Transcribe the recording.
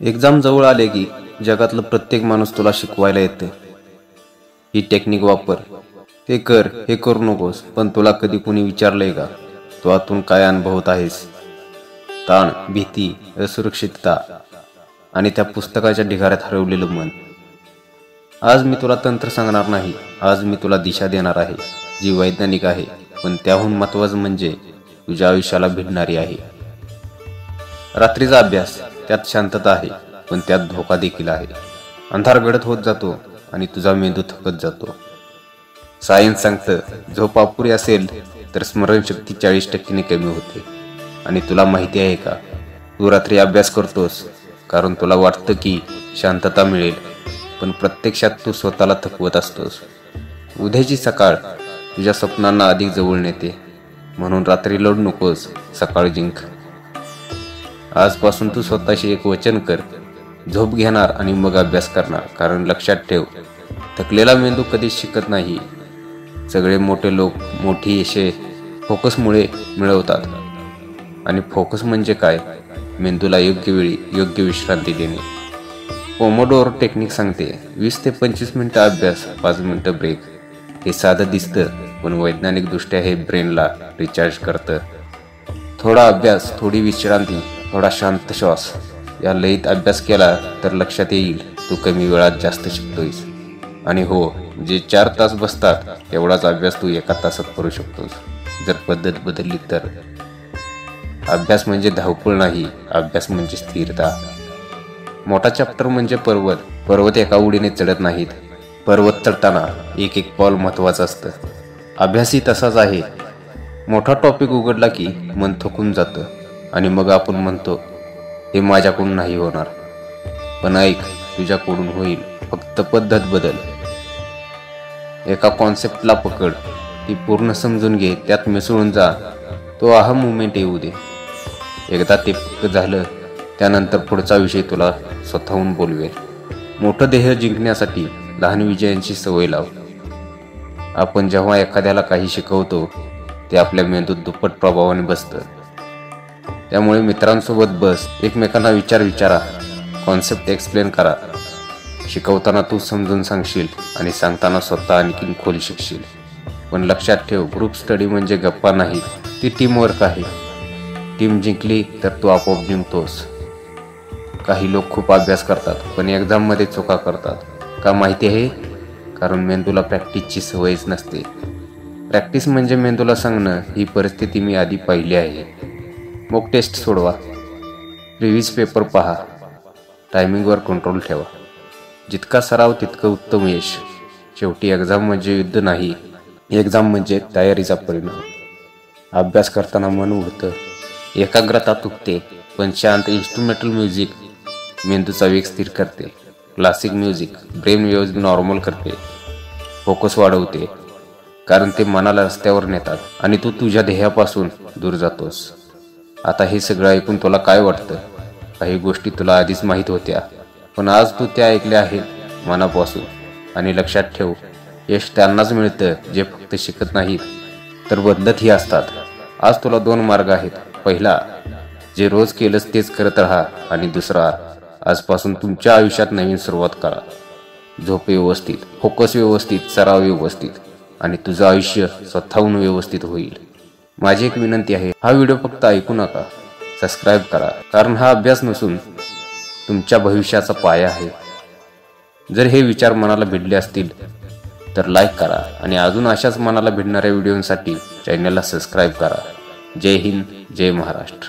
Exam जवळ आले की जगातलं प्रत्येक माणूस तुला शिकवायला येते. ही टेक्निक वापर, ते कर, हे करू नकोस. पण तुला कधी कुणी विचारलंय का तू आतून काय अनुभवत आहेस? ताण, भीती, असुरक्षितता आणि त्या पुस्तकाच्या ढिगाऱ्यात हरवलेलं मन. आज मी तुला तंत्र सांगणार नाही, आज मी तुला दिशा देणार आहे, जी वैज्ञानिक आहे, पण त्याहून महत्त्वाचं म्हणजे तुझ्या आयुष्याला भिडणारी आहे. रात्रीचा अभ्यास, त्यात शांतता आहे, पण त्यात धोका देखील आहे. अंधार गडद होत जातो आणि तुझा मेंदू थकत जातो. सायन्स सांगतं झोप अपुरी असेल तर स्मरणशक्ती 40% कमी होते. आणि तुला माहिती आहे का, तू रात्री अभ्यास करतोस कारण तुला वाटतं की शांतता मिळेल, पण प्रत्यक्षात तू स्वतःला थकवत असतोस. उद्याची सकाळ तुझ्या स्वप्नांना अधिक जवळ नेते, म्हणून रात्री लढू नकोस, सकाळ जिंक. आजपासून तू स्वतःशी एक वचन कर, झोप घेणार आणि मग अभ्यास करणार. कारण लक्षात ठेव, थकलेला मेंदू कधीच शिकत नाही. सगळे मोठे लोक मोठी यशे फोकसमुळे मिळवतात. आणि फोकस म्हणजे काय? मेंदूला योग्य वेळी योग्य विश्रांती देणे. पोमोडोरो टेक्निक सांगते 20 ते 25 मिनिटं अभ्यास, 5 मिनिटं ब्रेक. हे साधं दिसतं, पण वैज्ञानिकदृष्ट्या हे ब्रेनला रिचार्ज करतं. थोडा अभ्यास, थोडी विश्रांती, थोडा शांत श्वास, या लयीत अभ्यास केला तर लक्षात येईल तू कमी वेळात जास्त शिकतोयस. आणि हो, जे 4 तास बसतात तेवढाच अभ्यास तू 1 तासात करू शकतोस, जर पद्धत बदलली तर. अभ्यास म्हणजे धावपळ नाही, अभ्यास म्हणजे स्थिरता. मोठा चॅप्टर म्हणजे पर्वत एका उडीने चढत नाहीत. पर्वत चढताना एक एक पाऊल महत्वाचं असतं. अभ्यासही तसाच आहे. मोठा टॉपिक उघडला की मन थकून जातं आणि मग आपण म्हणतो हे माझ्याकडून नाही होणार. पण ऐक, तुझ्याकडून होईल, फक्त पद्धत बदल. एका कॉन्सेप्टला पकड, ती पूर्ण समजून घे, त्यात मिसळून जा. तो आहा मुवमेंट येऊ दे. एकदा ते पक्क झालं, त्यानंतर पुढचा विषय तुला स्वतःहून बोलवेल. मोठं ध्येय जिंकण्यासाठी लहान विजयांची सवय लाव. आपण जेव्हा एखाद्याला काही शिकवतो ते आपल्या मेंदूत दुप्पट प्रभावाने बसतं. त्यामुळे मित्रांसोबत बस, एकमेकांना विचारा, कॉन्सेप्ट एक्सप्लेन करा. शिकवताना तू समजून सांगशील आणि सांगताना स्वतः आणखीन खोल शिकशील. पण लक्षात ठेव, ग्रुप स्टडी म्हणजे गप्पा नाही, ती टीमवर्क आहे. टीम जिंकली तर तू आपोआप जिंकतोस. काही लोक खूप अभ्यास करतात पण एक्झाममध्ये चुका करतात. का माहिती आहे? कारण मेंदूला प्रॅक्टिसची सवयच नसते. प्रॅक्टिस म्हणजे मेंदूला सांगणं, ही परिस्थिती मी आधी पाहिली आहे. मॉक टेस्ट सोडवा, प्रिव्हियस पेपर पहा, टायमिंगवर कंट्रोल ठेवा. जितका सराव तितकं उत्तम यश. शेवटी एक्झाम म्हणजे युद्ध नाही, एक्झाम म्हणजे तयारीचा परिणाम. अभ्यास करताना मन उडतं, एकाग्रता तुटते, पण शांत इन्स्ट्रुमेंटल म्युझिक मेंदूचा वेग स्थिर करते. Classic music brain waves normal करते, फोकस वाढवते, कारण ते मनाला रस्त्यावर नेतात आणि तू तुझ्या ध्येयापासून दूर जातोस. आता हे सगळं ऐकून तुला काय वाटतं? काही गोष्टी तुला आधीच माहीत होत्या, पण आज तू त्या ऐकल्या आहेत मनापासून. आणि लक्षात ठेव, यश त्यांनाच मिळतं जे फक्त शिकत नाहीत तर बदलतही असतात. आज तुला 2 मार्ग आहेत. पहिला, जे रोज केलंस तेच करत राहा. आणि दुसरा, आजपासून तुमच्या आयुष्यात नवीन सुरुवात करा. झोप व्यवस्थित, फोकस व्यवस्थित, सराव व्यवस्थित, आणि तुझं आयुष्य स्वतःहून व्यवस्थित होईल. माझी एक विनंती आहे, हा व्हिडिओ फक्त ऐकू नका, सबस्क्राईब करा. कारण हा अभ्यास नसून तुमच्या भविष्याचा पाया आहे. जर हे विचार मनाला भिडले असतील तर लाईक करा आणि अजून अशाच मनाला भिडणाऱ्या व्हिडिओसाठी चॅनलला सबस्क्राईब करा. जय हिंद, जय महाराष्ट्र.